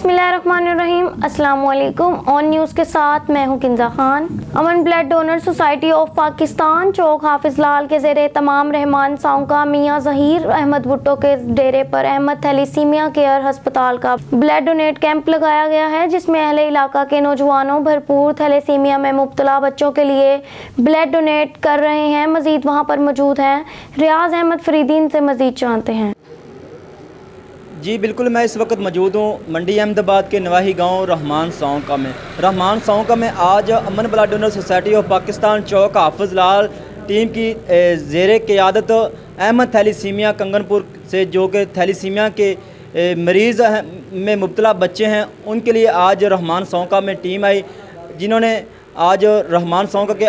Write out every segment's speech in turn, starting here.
बिस्मिल्लाहिर्रहमानिर्रहीम। अस्सलाम वालेकुम। ऑन न्यूज़ के साथ मैं हूँ Kinza Khan. Aman blood donor society of Pakistan चौक हाफिज लाल के ज़ेरे तमाम रहमान साउंका मियाँ ज़हीर अहमद भुट्टो के डेरे पर अहमद थैलीसीमिया केयर हस्पताल का ब्लड डोनेट कैंप लगाया गया है, जिसमें अहले इलाका के नौजवानों भरपूर थैलीसीमिया में मुब्तला बच्चों के लिए ब्लड डोनेट कर रहे हैं। मजीद वहाँ पर मौजूद हैं रियाज अहमद फरीदीन से मजीद जानते हैं। जी बिल्कुल, मैं इस वक्त मौजूद हूँ मंडी अहमदाबाद के नवाही गांव रहमान साउंका में। रहमान साउंका में आज Aman blood donor society of Pakistan चौक हाफिज लाल टीम की ज़ेरे क़यादत अहमद थैलीसीमिया कंगनपुर से, जो कि थैलीसीमिया के मरीज़ में मुब्तला बच्चे हैं, उनके लिए आज रहमान साउंका में टीम आई, जिन्होंने आज रहमान साउंका के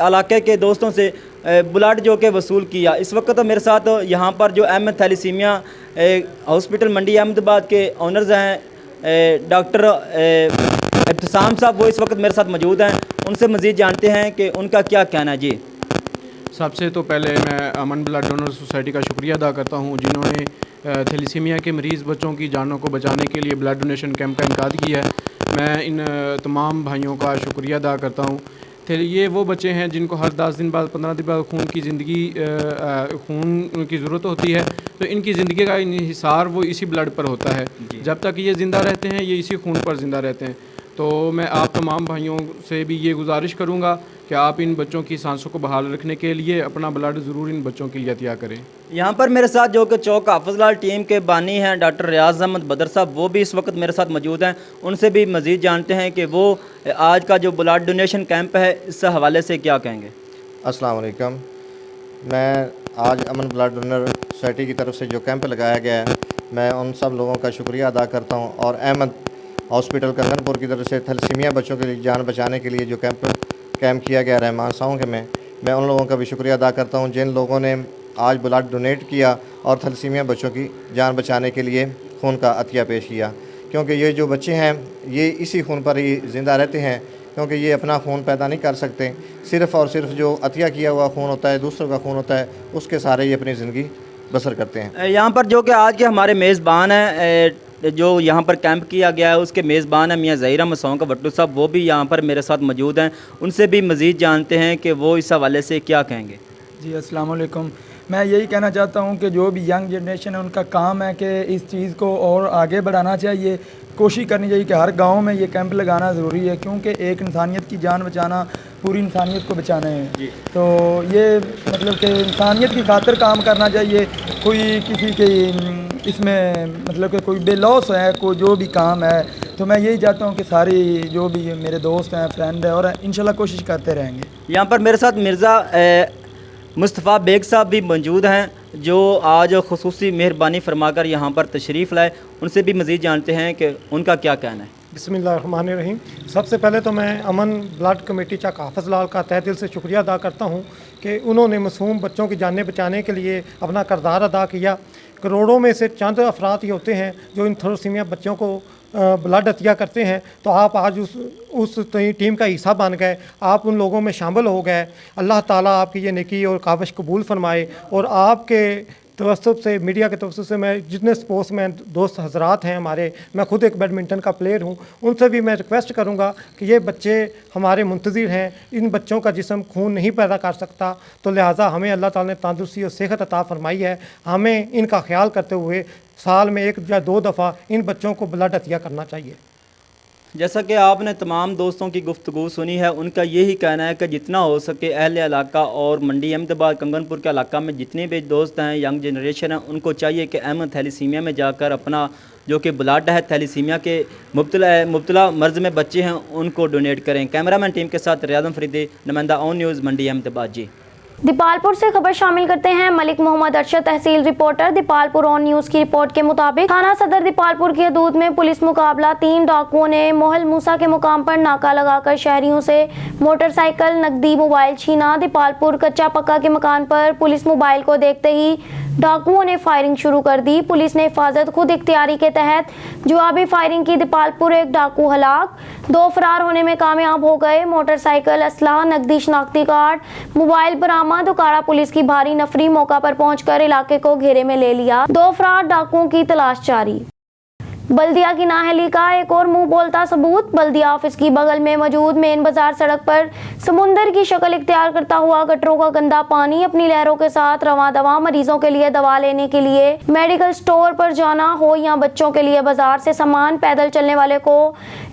इलाके के दोस्तों से ब्लड जो कि वसूल किया। इस वक्त मेरे साथ यहाँ पर जो अहमद थैलीसीमिया हॉस्पिटल मंडी अहमदाबाद के ऑनर्स हैं डॉक्टर इब्तिसाम साहब, वो इस वक्त मेरे साथ मौजूद हैं। उनसे मज़ीद जानते हैं कि उनका क्या कहना है। जी, सबसे तो पहले मैं अमन ब्लड डोनर सोसाइटी का शुक्रिया अदा करता हूँ, जिन्होंने थैलीसीमिया के मरीज़ बच्चों की जानों को बचाने के लिए ब्लड डोनेशन कैंप का इनकाद किया है। मैं इन तमाम भाइयों का शुक्रिया अदा करता हूँ। ये वो बच्चे हैं जिनको हर 10 दिन बाद 15 दिन बाद खून की ज़रूरत होती है, तो इनकी ज़िंदगी का इंहिसार वो इसी ब्लड पर होता है। जब तक ये ज़िंदा रहते हैं, ये इसी खून पर ज़िंदा रहते हैं। तो मैं आप तमाम भाइयों से भी ये गुजारिश करूँगा कि आप इन बच्चों की सांसों को बहाल रखने के लिए अपना ब्लड ज़रूर इन बच्चों के लिए अतिया करें। यहाँ पर मेरे साथ जो कि चौक हाफिज लाल टीम के बानी हैं डॉक्टर रियाज अहमद बदर साहब, वो भी इस वक्त मेरे साथ मौजूद हैं। उनसे भी मज़ीद जानते हैं कि वो आज का जो ब्लड डोनेशन कैंप है, इस हवाले से क्या कहेंगे। अस्सलाम वालेकुम। मैं आज अमन ब्लड डोनर सोसाइटी की तरफ से जो कैंप लगाया गया है, मैं उन सब लोगों का शुक्रिया अदा करता हूँ, और अहमद हॉस्पिटल कंगनपुर की तरफ से थैलीसीमिया बच्चों के लिए जान बचाने के लिए जो कैंप किया गया रहमान साउंका में, मैं उन लोगों का भी शुक्रिया अदा करता हूँ जिन लोगों ने आज ब्लड डोनेट किया और थैलीसीमिया बच्चों की जान बचाने के लिए खून का अतिया पेश किया। क्योंकि ये जो बच्चे हैं, ये इसी खून पर ही ज़िंदा रहते हैं, क्योंकि ये अपना खून पैदा नहीं कर सकते। सिर्फ़ और सिर्फ जो अतिया किया हुआ खून होता है, दूसरों का खून होता है, उसके सहारे ये अपनी ज़िंदगी बसर करते हैं। यहाँ पर जो कि आज के हमारे मेज़बान हैं, जो यहाँ पर कैंप किया गया है, उसके मेज़बान हैं मियाँ ज़हीर अहमद साउंका भट्टू साहब, वो भी यहाँ पर मेरे साथ मौजूद हैं। उनसे भी मज़ीद जानते हैं कि वो इस हवाले से क्या कहेंगे। जी अस्सलाम वालेकुम। मैं यही कहना चाहता हूँ कि जो भी यंग जनरेशन है, उनका काम है कि इस चीज़ को और आगे बढ़ाना चाहिए। कोशिश करनी चाहिए कि हर गांव में ये कैंप लगाना ज़रूरी है, क्योंकि एक इंसानियत की जान बचाना पूरी इंसानियत को बचाना है। तो ये मतलब कि इंसानियत की खातिर काम करना चाहिए। कोई किसी के इसमें मतलब कि कोई बेलौस है, कोई जो भी काम है, तो मैं यही चाहता हूँ कि सारी जो भी मेरे दोस्त हैं, फ्रेंड हैं, और इंशाल्लाह कोशिश करते रहेंगे। यहाँ पर मेरे साथ मिर्ज़ा मुस्तफ़ा बेग साहब भी मौजूद हैं, जो आज खुसूसी मेहरबानी फरमाकर यहाँ पर तशरीफ़ लाए। उनसे भी मज़ीद जानते हैं कि उनका क्या कहना है। बिस्मिल्लाहिर्रहमानिर्रहीम। सबसे पहले तो मैं अमन ब्लड कमेटी चौक हाफिज लाल का तहे दिल से शुक्रिया अदा करता हूँ कि उन्होंने मासूम बच्चों की जानें बचाने के लिए अपना किरदार अदा किया। करोड़ों में से चंद अफराद ही होते हैं जो इन थैलेसीमिया बच्चों को ब्लड अतिया करते हैं, तो आप आज उस टीम का हिस्सा बन गए, आप उन लोगों में शामिल हो गए। अल्लाह ताला आपकी ये नेकी और काविश कबूल फरमाए। और आपके तवस्सुत से, मीडिया के तवस्सुत से, मैं जितने स्पोर्ट्स मैन दोस्त हजरात हैं हमारे, मैं खुद एक बैडमिंटन का प्लेयर हूँ, उनसे भी मैं रिक्वेस्ट करूँगा कि ये बच्चे हमारे मुंतज़िर हैं, इन बच्चों का जिस्म खून नहीं पैदा कर सकता, तो लिहाजा हमें अल्लाह ताला ने तंदुरुस्ती और सेहत अता फरमाई है। हमें इनका ख्याल करते हुए साल में 1 या 2 दफ़ा इन बच्चों को ब्लड अतिया करना चाहिए। जैसा कि आपने तमाम दोस्तों की गुफ्तगू सुनी है, उनका यही कहना है कि जितना हो सके अहले इलाका और मंडी अहमदाबाद कंगनपुर के इलाका में जितने भी दोस्त हैं, यंग जनरेशन हैं, उनको चाहिए कि अहमद थैलीसीमिया में जाकर अपना जो कि ब्लड है थैलीसीमिया के मुब्तला मर्ज़ में बच्चे हैं, उनको डोनेट करें। कैमरामैन टीम के साथ रियाज फरीदी, नुमाइंदा ऑन न्यूज़ मंडी अहमदाबाद। जी, दीपालपुर से खबर शामिल करते हैं। मलिक मोहम्मद अरशद तहसील रिपोर्टर दीपालपुर ऑन न्यूज़ की रिपोर्ट के मुताबिक थाना सदर दीपालपुर की हदूद में पुलिस मुकाबला 3 डाकुओं ने मोहल मूसा के मुकाम पर नाका लगाकर शहरियों से मोटरसाइकिल, नकदी, मोबाइल छीना। दीपालपुर कच्चा पक्का के मकान पर पुलिस मोबाइल को देखते ही डाकुओं ने फायरिंग शुरू कर दी। पुलिस ने हिफाजत खुद इख्तियारी के तहत जवाबी फायरिंग की। दीपालपुर एक डाकू हलाक, 2 फरार होने में कामयाब हो गए। मोटरसाइकिल, असला, नकदी, शनाख्ती कार्ड, मोबाइल बरामद। उकाड़ा पुलिस की भारी नफरी मौका पर पहुंचकर इलाके को घेरे में ले लिया। 2 फरार डाकुओं की तलाश जारी। बल्दिया की नाअहली का एक और मुंह बोलता सबूत। बल्दिया ऑफिस की बगल में मौजूद मेन बाजार सड़क पर समुंदर की शक्ल इख्तियार करता हुआ गटरों का गंदा पानी अपनी लहरों के साथ रवां दवा मरीजों के लिए दवा लेने के लिए मेडिकल स्टोर पर जाना हो या बच्चों के लिए बाजार से सामान पैदल चलने वाले को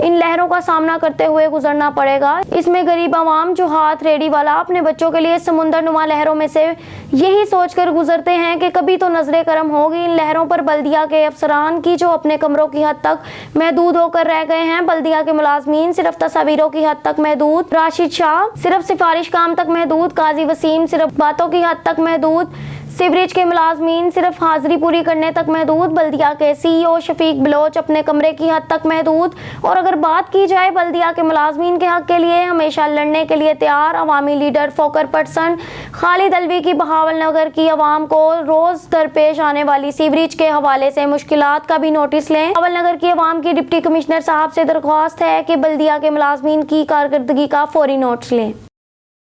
इन लहरों का सामना करते हुए गुजरना पड़ेगा। इसमें गरीब आवाम जो हाथ रेडी वाला अपने बच्चों के लिए समुंदर नुमा लहरों में से यही सोचकर गुजरते हैं कि कभी तो नजरे करम होगी इन लहरों पर बल्दिया के अफसरान की जो अपने कमरों की हद तक महदूद होकर रह गए हैं। बल्दिया के मुलाजमीन सिर्फ तस्वीरों की हद तक महदूद, राशिद शाह सिर्फ सिफारिश काम तक महदूद, काजी वसीम सिर्फ बातों की हद तक महदूद, सीवरेज के मुलाजमीन सिर्फ हाजिरी पूरी करने तक महदूद, बल्दिया के CEO शफीक बलोच अपने कमरे की हद तक महदूद। और अगर बात की जाए बल्दिया के मुलाजमीन के हक के लिए हमेशा लड़ने के लिए तैयार अवामी leader focal person Khalid Alvi की बहावल नगर की आवाम को रोज दरपेश आने वाली सीवरेज के हवाले से मुश्किलात का भी नोटिस लें। बहावल नगर की आवाम की डिप्टी कमिश्नर साहब से दरख्वास्त है कि बल्दिया के मुलाजमीन की कारकर्दगी का फौरी नोटिस लें।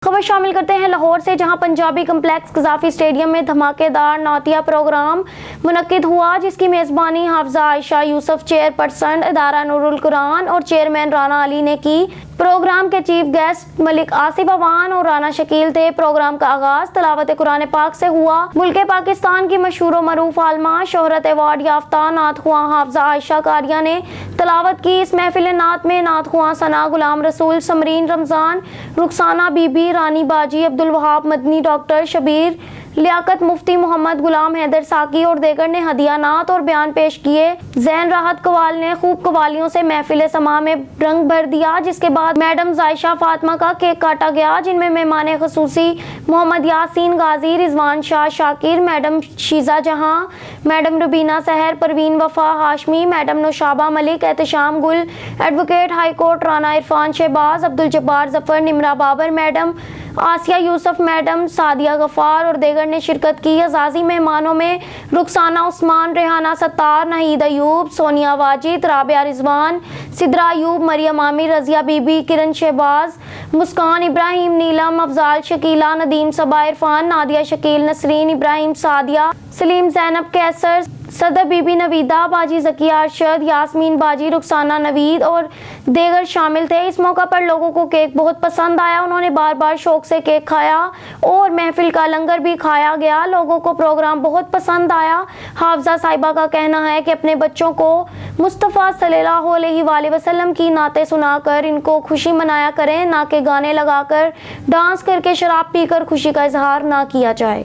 खबर शामिल करते हैं लाहौर से, जहां पंजाबी कम्प्लेक्स कजाफी स्टेडियम में धमाकेदार नातिया प्रोग्राम मुनक्किद हुआ, जिसकी मेज़बानी हाफिजा आयशा यूसुफ चेयरपर्सन इदारा नूरुल कुरान और चेयरमैन राना अली ने की। प्रोग्राम के चीफ गेस्ट मलिक आसिफ अवान और राना शकील थे। प्रोग्राम का आगाज तलावत कुरान पाक से हुआ। मुल्क पाकिस्तान की मशहूर व मरूफ आलमा शोहरत अवार्ड याफ्ता नात ख्वां हाफिजा आयशा कारिया ने तलावत की। इस महफिल नात में नात ख्वां सना गुलाम रसूल, समरीन रमजान, रुखसाना बीबी, रानी बाजी, अब्दुल वहाब मदनी, डॉक्टर शबीर लियाकत, मुफ्ती मोहम्मद गुलाम हैदर साकी और देगर ने हदिया नात और बयान पेश किए। जैन राहत कवाल ने खूब कवालियों से महफिल समा में रंग भर दिया, जिसके बाद मैडम जायशा फातिमा का केक काटा गया, जिनमें मेहमान खसूसी Mohammad Yasin Ghazi, Rizwan Shah Shakir, madam Shiza Jahan, madam Rubina Sahar, Parveen Wafa Hashmi, madam Naushaba Malik, Ehtesham Gul, advocate high court Rana Irfan Shahbaz, Abdul Jabbar Zafar, Nimra Babar madam, Asia Yousuf madam, Sadia Ghaffar और देगर ने शिरकत की। अजाजी मेहमानों में रुखसाना उस्मान, रेहाना सत्तार, नहीद अयूब, सोनिया वाजिद, राबिया रिजवान, सिद्रा अयूब, मरियम आमिर, रजिया बीबी, किरण शहबाज, मुस्कान इब्राहिम, नीलम अफजाल, शकीला, नदीम सबा इरफान, नादिया शकील, नसरीन इब्राहिम, सादिया, सलीम, जैनब कैसर, सदर बीबी, नवीदा बाजी, जकिया अरशद, यास्मीन बाजी, रुखसाना नवीद और देगर शामिल थे। इस मौका पर लोगों को केक बहुत पसंद आया। उन्होंने बार बार शौक से केक खाया और महफिल का लंगर भी खाया गया। लोगों को प्रोग्राम बहुत पसंद आया। हाफिजा साहिबा का कहना है कि अपने बच्चों को मुस्तफ़ा सल्लल्लाहु अलैहि वसल्लम की नाते सुनाकर इनको खुशी मनाया करें, ना कि गाने लगाकर डांस करके शराब पीकर खुशी का इजहार ना किया जाए।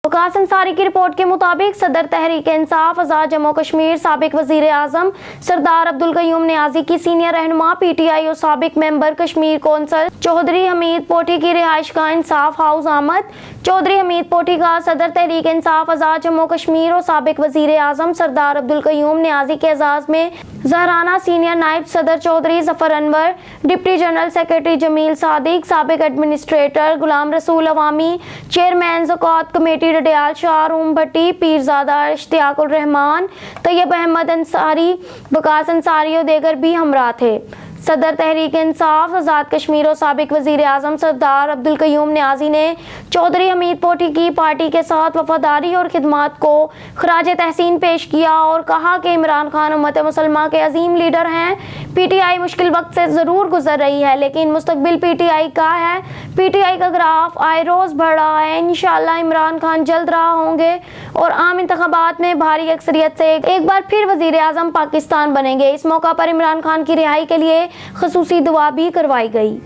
वकास अंसारी की रिपोर्ट के मुताबिक सदर तहरीक इंसाफ आज़ाद जम्मू कश्मीर साबिक वज़ीर आज़म सरदार अब्दुल कयूम नियाज़ी की सीनियर रहनुमा PTI और साबिक मेंबर कश्मीर कौंसल चौधरी हमीद पोठी की रिहाइश का इंसाफ हाउस आमद। चौधरी हमीद पोठी का सदर तहरीक इंसाफ आज़ाद जम्मू कश्मीर और साबिक वज़ीर आज़म सरदार अब्दुल कयूम नियाज़ी के एजाज़ में जहराना सीनियर नायब सदर Chaudhry Zafar Anwar, deputy general secretary Jameel Sadiq, साबिक एडमिनिस्ट्रेटर गुलाम रसूल अवामी, चेयरमैन ज़कात कमेटी डडियाल शाह रूम भट्टी, पीरजादा इश्तियाकुर रहमान, तैयब अहमद अंसारी, वकास अंसारी और देगर भी हमरा थे। सदर तहरीक इंसाफ आज़ाद कश्मीर और साबिक वज़ीर आज़म सरदार अब्दुल कयूम नियाज़ी ने चौधरी हमीद पोठी की पार्टी के साथ वफादारी और खिदमात को खराज तहसीन पेश किया और कहा कि इमरान खान उम्मत मुसलमा के अजीम लीडर हैं। PTI मुश्किल वक्त से ज़रूर गुजर रही है, लेकिन मुस्तकबिल PTI का है। PTI का ग्राफ आए रोज़ बढ़ रहा है। इंशाअल्लाह इमरान खान जल्द रहा होंगे और आम इंतखाबात में भारी अक्सरियत से एक बार फिर वज़ीर आज़म पाकिस्तान बनेंगे। इस मौका पर इमरान खान की रिहाई के लिए खसूसी दुआ भी करवाई गई।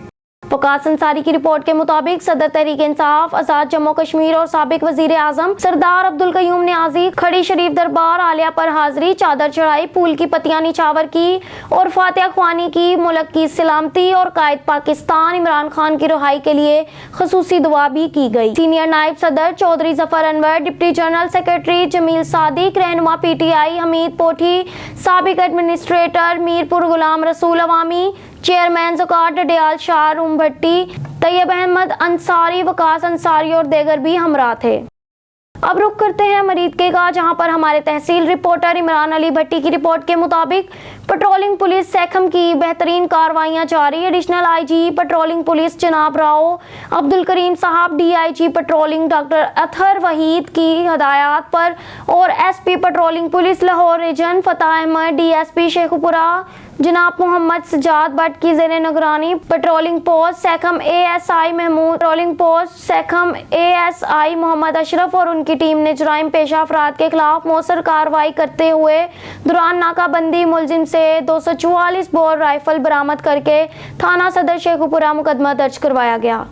वकास अंसारी की रिपोर्ट के मुताबिक सदर तहरीक इंसाफ आज़ाद जम्मू कश्मीर और साबिक वज़ीर आज़म सरदार अब्दुल कयूम नियाज़ी खड़ी शरीफ दरबार आलिया पर हाजिरी, चादर चढ़ाई, फूल की पत्तियां निछावर की और फातिहा ख्वानी की। मुल्क की सलामती और कायद पाकिस्तान इमरान खान की रिहाई के लिए खसूसी दुआ भी की गई। सीनियर नायब सदर Chaudhry Zafar Anwar, deputy general secretary Jameel Sadiq, रहनुमा PTI हमीद पोठी, साबिक एडमिनिस्ट्रेटर मीरपुर गुलाम रसूल अवामी, चेयरमैन ज़कात डडियाल शाह रूम भट्टी, तैयब अहमद अंसारी, वकास अंसारी और देगर भी हमरा थे। अब रुख करते हैं मरीदके का, जहां पर हमारे तहसील रिपोर्टर इमरान अली भट्टी की रिपोर्ट के मुताबिक पेट्रोलिंग पुलिस सहकम की बेहतरीन कार्रवाइयां जारी। एडिशनल आईजी पेट्रोलिंग पुलिस जनाब राव अब्दुल करीम साहब, DIG patrolling doctor Athar Waheed की हदायत पर और SP patrolling police Lahore region Fateh Ahmed, DSP Sheikhupura जनाब मोहम्मद सजाद भट्ट की ज़ेरे निगरानी पेट्रोलिंग पोस्ट सहकम एएसआई महमूद, पेट्रोलिंग पोस्ट सहकम एएसआई मोहम्मद अशरफ और उनकी टीम ने जुराइम पेशा अफराद के खिलाफ मौसर कार्रवाई करते हुए दौरान नाकाबंदी मुलजिम से 244 बोर राइफल बरामद करके थाना सदर शेखुपुरा मुकदमा दर्ज करवाया गया।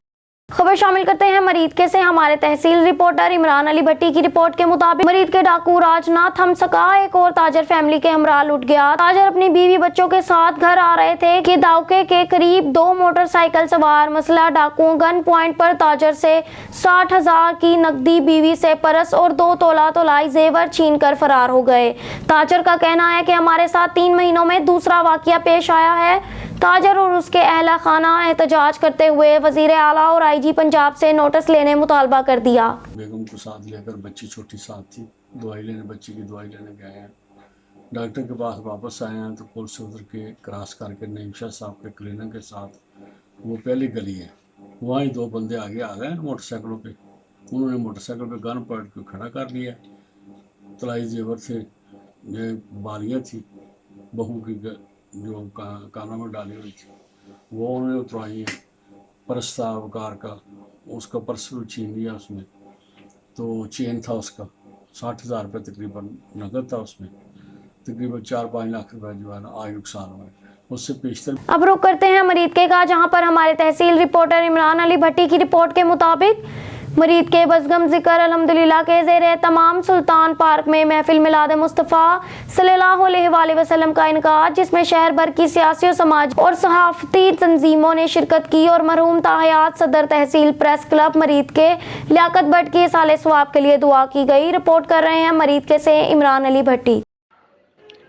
खबर शामिल करते हैं मरीदके से। हमारे तहसील रिपोर्टर इमरान अली भट्टी की रिपोर्ट के मुताबिक मरीदके डाकू राजनाथ थम सका, एक और ताजर फैमिली के हमरा लुट गया। ताजर अपनी बीवी बच्चों के साथ घर आ रहे थे कि दावके के करीब 2 मोटरसाइकिल सवार मसला डाकुओं गन पॉइंट पर ताजर से 60,000 की नकदी, बीवी से परस और 2 तोला तोलाई जेवर छीन कर फरार हो गए। ताजर का कहना है कि हमारे साथ 3 महीनों में दूसरा वाकया पेश आया है। ताजर और उसके अहला खाना एहतजाज करते हुए वजीर आला और आईजी पंजाब से नोटिस लेने मुतालबा कर दिया। बेगम को साथ लेकर, बच्ची छोटी साथ थी, दवाई लेने, बच्ची की दवाई लेने गए हैं। डॉक्टर के पास वापस आए हैं तो पुल से उतर के क्रॉस करके नईमशाह साहब के क्लिनिक के साथ वो पहली गली है, वहाँ ही 2 बंदे आगे आ गए मोटरसाइकिलों पे। उन्होंने मोटरसाइकिल पे गन पॉइंट को खड़ा कर लिया। तलाई जेवर से ये बालियाँ थी बहू की जो कानों में डाली हुई थी वो उन्होंने उतरवाई हैं। पर्स था वकार का, उसका पर्स भी छीन लिया उसने। तो चेन था उसका 60,000 रुपये तकरीबन नकद था उसमें, तकरीबन 4-5 लाख रुपए जो है ना आज नुकसान हुआ। उससे पेशतर अब रुख करते हैं मरीदके का, जहां पर हमारे तहसील रिपोर्टर इमरान अली भट्टी की रिपोर्ट के मुताबिक मरीद के बज़गम ज़िक्र अल्हम्दुलिल्लाह के ज़ेरे तमाम सुल्तान पार्क में महफिल मिलाद मुस्तफ़ा सल्लल्लाहु अलैहि वसल्लम का इनकाद, जिसमें शहर भर की सियासी और समाज और सहाफ़ती तंजीमों ने शिरकत की और मरहूम ताहयात सदर तहसील प्रेस क्लब मरीद के लियाकत भट्ट की साले सवाब के लिए दुआ की गई। रिपोर्ट कर रहे हैं मरीदके से इमरान अली भट्टी।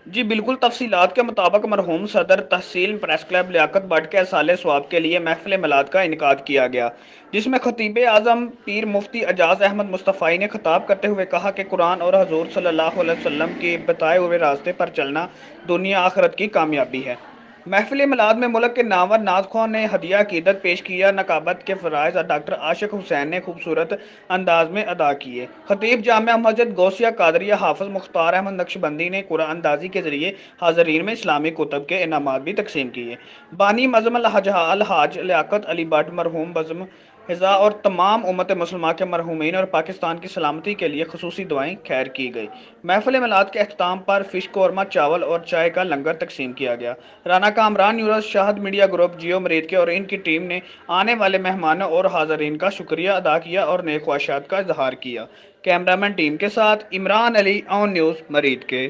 जी बिल्कुल, तफसीलात के मुताबिक मरहूम सदर तहसील प्रेस क्लब लियाकत भट्ट के साले स्वाब के लिए महफिल मिलाद का इनकाद किया गया, जिसमें खतीब आज़म पीर मुफ्ती एजाज अहमद मुस्तफ़ाई ने खिताब करते हुए कहा कि कुरान और हजूर सल्लल्लाहु अलैहि वसल्लम के बताए हुए रास्ते पर चलना दुनिया आखिरत की कामयाबी है। महफिल मिलाद में मुल्क के नामवर नाज़ख़्वां ने हदिया अक़ीदत पेश किया। नकाबत के फ़राइज़ डॉक्टर आशिक हुसैन ने खूबसूरत अंदाज में अदा किए। खतीब जामिया मस्जिद गौसिया कादरिया हाफ़िज़ मुख्तार अहमद नक्शबंदी ने कुरान अंदाजी के ज़रिए हाज़रीन में इस्लामी कुतुब के इनामात भी तकसीम किए। बानी मज़म अलहाज लियाकत अली भट्ट मरहूम बज़म हिज़ा और तमाम उम्मत मुसलमान के मरहूमीन और पाकिस्तान की सलामती के लिए खुसूसी दुआएं खैर की गई। महफिल मिलाद के अख्ताम पर फ़िश कौरमा, चावल और चाय का लंगर तकसीम किया गया। Rana Kamran news, Shahid media group, Geo Muridke और इनकी टीम ने आने वाले मेहमानों और हाज़रीन का शुक्रिया अदा किया और नेक ख्वाहिशात का इजहार किया। कैमरामैन टीम के साथ इमरान अली, ऑन न्यूज़ मरीदके।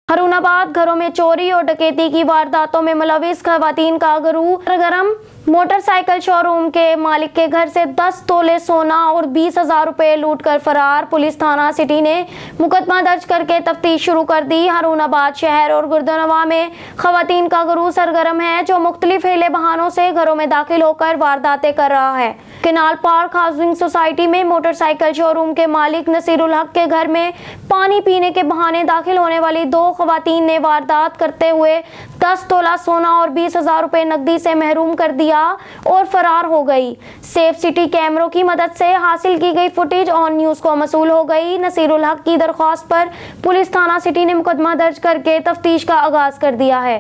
हरुणाबाद घरों में चोरी और डकैती की वारदातों में मुलविस खवातीन का गरम। मोटरसाइकिल शोरूम के मालिक के घर से 10 तोले सोना और 20,000 रुपए लूट कर फरार। पुलिस थाना सिटी ने मुकदमा दर्ज करके तफ्तीश शुरू कर दी। हरुणाबाद शहर और गुर्दनवा में खवातीन का गिरोह सरगर्म है, जो मुख्तलिफ हीले बहानों से घरों में दाखिल होकर वारदातें कर रहा है। केनाल पार्क हाउसिंग सोसाइटी में मोटरसाइकिल शोरूम के मालिक नसीरुल हक के घर में पानी पीने के बहाने दाखिल होने वाली 2 खवातीन ने वारदात करते हुए 10 तोला सोना और 20,000 रुपए नकदी से महरूम कर दिया और फरार हो गई। सेफ सिटी कैमरों की मदद से हासिल की गई फुटेज ऑन न्यूज़ को मसूल हो गई। नसीरुल हक की दरख्वास्त पर पुलिस थाना सिटी ने मुकदमा दर्ज करके तफ्तीश का आगाज कर दिया है।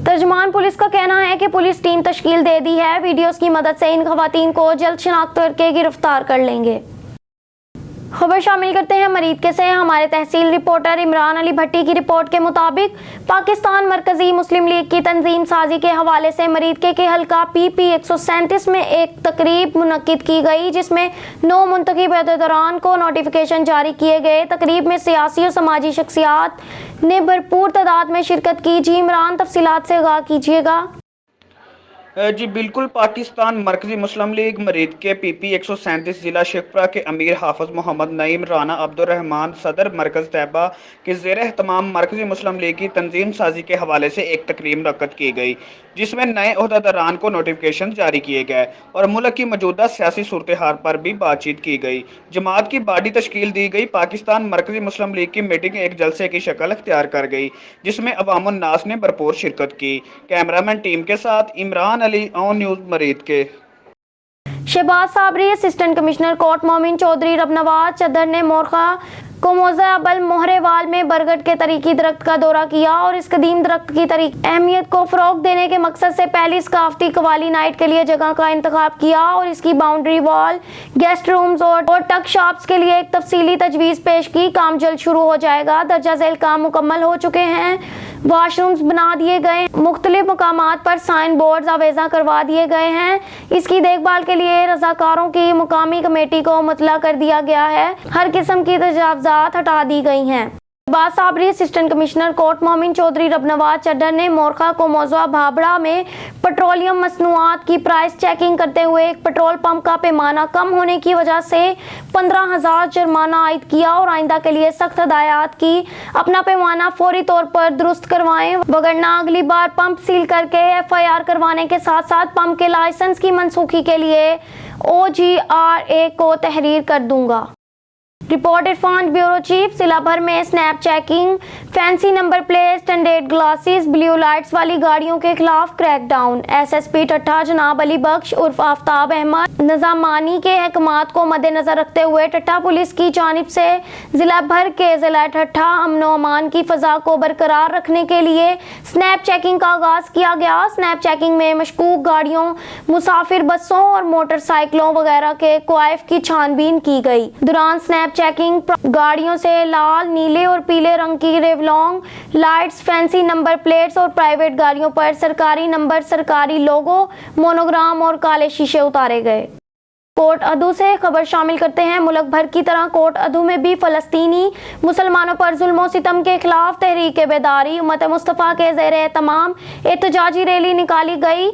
तर्जुमान पुलिस का कहना है कि पुलिस टीम तश्कील दे दी है। वीडियोस की मदद से इन खवातीन को जल्द शिनाख्त करके गिरफ्तार कर लेंगे। खबर शामिल करते हैं मरीदके से। हमारे तहसील रिपोर्टर इमरान अली भट्टी की रिपोर्ट के मुताबिक पाकिस्तान मरकजी मुस्लिम लीग की तंजीम साजी के हवाले से मरीदके के हल्का PP 137 में एक तकरीब मुनक्किद की गई, जिसमें 9 मुंतखब अहदेदारान को नोटिफिकेशन जारी किए गए। तकरीब में सियासी और समाजी शख्सियात ने भरपूर तादाद में शिरकत की। जी इमरान, तफसीलात से आगाह कीजिएगा। जी बिल्कुल, पाकिस्तान मरकजी मुस्लिम लीग मरीद के PP 137 ज़िला शेखपुरा के अमीर हाफिज मोहम्मद नईम राना अब्दुर्रहमान सदर मरकज़ तैयबा के ज़ेर एहतमाम मरकजी मुस्लिम लीग की तंजीम साजी के हवाले से एक तकरीम मुनक्कद की गई, जिसमें नए ओहदेदारान को नोटिफिकेशन जारी किए गए और मुल्क की मौजूदा सियासी सूरत हाल पर भी बातचीत की गई। जमात की बॉडी तश्कील दी गई। पाकिस्तान मरकजी मुस्लिम लीग की मीटिंग एक जलसे की शक्ल अख्तियार कर गई, जिसमें अवामुन नास ने भरपूर शिरकत की। कैमरामैन टीम के साथ Imran Ali, on news Muridke. Shahbaz Sabri, assistant commissioner court Momin Chaudhry Rabnawaz चदर ने मोरखा को मोज़ाबल मोहरेवाल में बरगद के तरीकी दरख्त का दौरा किया और इस कदीम दरख्त की अहमियत को फ़रोग़ देने के मकसद से पहली सकाफ़ती कवाली नाइट के लिए जगह का इंतखाब किया और इसकी बाउंड्री वॉल, गेस्ट रूम्स और टक शॉप्स के लिए एक तफसीली तजवीज़ पेश की। काम जल्द शुरू हो जाएगा। दर्जा झेल काम मुकम्मल हो चुके हैं। वॉशरूम्स बना दिए गए। मुख्तलिफ मकामात पर साइन बोर्ड्स आवेज़ा करवा दिए गए हैं। इसकी देखभाल के लिए रज़ाकारों की मुकामी कमेटी को मुतला कर दिया गया है। हर किस्म की तजावज़ात हटा दी गई हैं। Shahbaz Sabri, assistant commissioner court Momin Chaudhry Rabnawaz चड्डर ने मोरखा को मौज़ा भाबड़ा में पेट्रोलियम मसनूआत की प्राइस चेकिंग करते हुए एक पेट्रोल पंप का पैमाना कम होने की वजह से 15,000 जुर्माना आयद किया और आइंदा के लिए सख्त हदायत की। अपना पैमाना फौरी तौर पर दुरुस्त करवाएं, वगरना अगली बार पंप सील करके FIR करवाने के साथ साथ पंप के लाइसेंस की मनसूखी के लिए OGRA को तहरीर कर दूंगा। Report Irfan, bureau chief. जिला भर में snap checking, fancy number plate, standard glasses, blue lights वाली गाड़ियों के खिलाफ क्रैकडाउन। SSP टट्टा जनाब अली बख्श उर्फ आफ्ताब अहमद निजामानी के अहकामात को मद्देनजर रखते हुए टट्टा पुलिस की जानिब से जिला भर के जिला ठट्ठा अमन व अमान की फ़ज़ा को बरकरार रखने के लिए स्नैप चेकिंग का आगाज़ किया गया। स्नैप चेकिंग में मशकूक गाड़ियों, मुसाफिर बसों और मोटरसाइकिलों वगैरह के क्वाइफ की छानबीन की गई। दौरान स्नैप चेकिंग गाड़ियों से लाल, नीले और पीले रंग की रेवलॉन्ग लाइट्स, फैंसी नंबर प्लेट्स और प्राइवेट गाड़ियों पर सरकारी नंबर, सरकारी लोगो, मोनोग्राम और काले शीशे उतारे गए। कोट अदू से खबर शामिल करते हैं। मुल्क भर की तरह कोट अदू में भी फ़लस्तीनी मुसलमानों पर जुल्म और सितम के खिलाफ तहरीक बेदारी उम्मत मुस्तफ़ा के ज़ेर एहतमाम एहतजाजी रैली निकाली गई।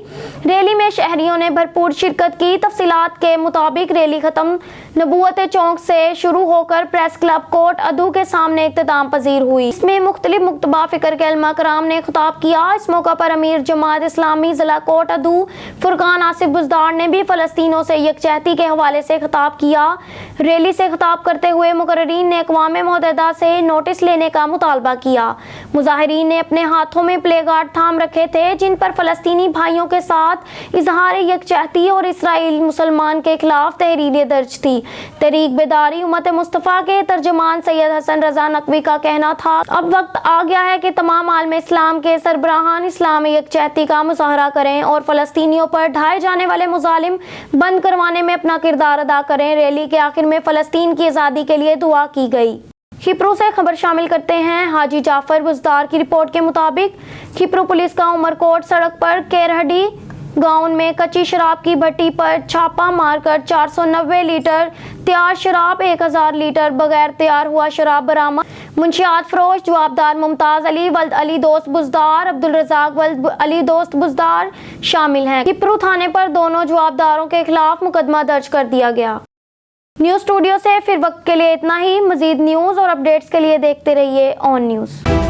रैली में शहरियों ने भरपूर शिरकत की। तफसीलात के मुताबिक रैली ख़त्म नबूवत चौक से शुरू होकर प्रेस क्लब कोट अदू के सामने इख्तिताम पजीर हुई। इसमें मुख्तलिफ मुक्तबा फ़िक्र के उलमा कराम ने खिताब किया। इस मौका पर अमीर जमात इस्लामी ज़िला कोट अदू फुरकान आसिफ बुज़दार ने भी फ़लस्तीनों से यकजहती के हवाले से खिताब किया। रैली से खिताब करते हुए मुकर्रीन ने अक़वाम मुत्तहिदा से नोटिस लेने का मुतालबा किया। मुजाहिरीन ने अपने हाथों में प्ले कार्ड थाम रखे थे, जिन पर फ़लस्तीनी भाइयों के साथ इजहार यकजहती और इसराइल मुसलमान के खिलाफ तहरीरें दर्ज थी। तहरीक बेदारी उम्मत मुस्तफ़ा के तर्जमान सैयद हसन रजा नकवी का कहना था, अब वक्त आ गया है कि तमाम आलम इस्लाम के सरबराहान इस्लामी यकजहती का मुजाहरा करें और फ़लस्तीनियों पर ढाए जाने वाले मुजालिम बंद करवाने में अपना किरदार अदा करें। रैली के आखिर में फ़लस्तीन की आज़ादी के लिए दुआ की गई। खिपरू से खबर शामिल करते हैं। हाजी जाफर बुज़दार की रिपोर्ट के मुताबिक खिपरू पुलिस का उमरकोट सड़क पर केरहडी गांव में कच्ची शराब की भट्टी पर छापा मारकर 490 लीटर तैयार शराब, 1000 लीटर बगैर तैयार हुआ शराब बरामद। मुंशियात फरोश जवाबदार मुमताज़ अली वल्द अली दोस्त बुज़दार, अब्दुल रज़ाक वल्द अली दोस्त बुज़दार शामिल हैं। खिपरू थाने पर दोनों जवाबदारों के खिलाफ मुकदमा दर्ज कर दिया गया। न्यूज़ स्टूडियो से फिर वक्त के लिए इतना ही। मज़ीद न्यूज़ और अपडेट्स के लिए देखते रहिए ऑन न्यूज़।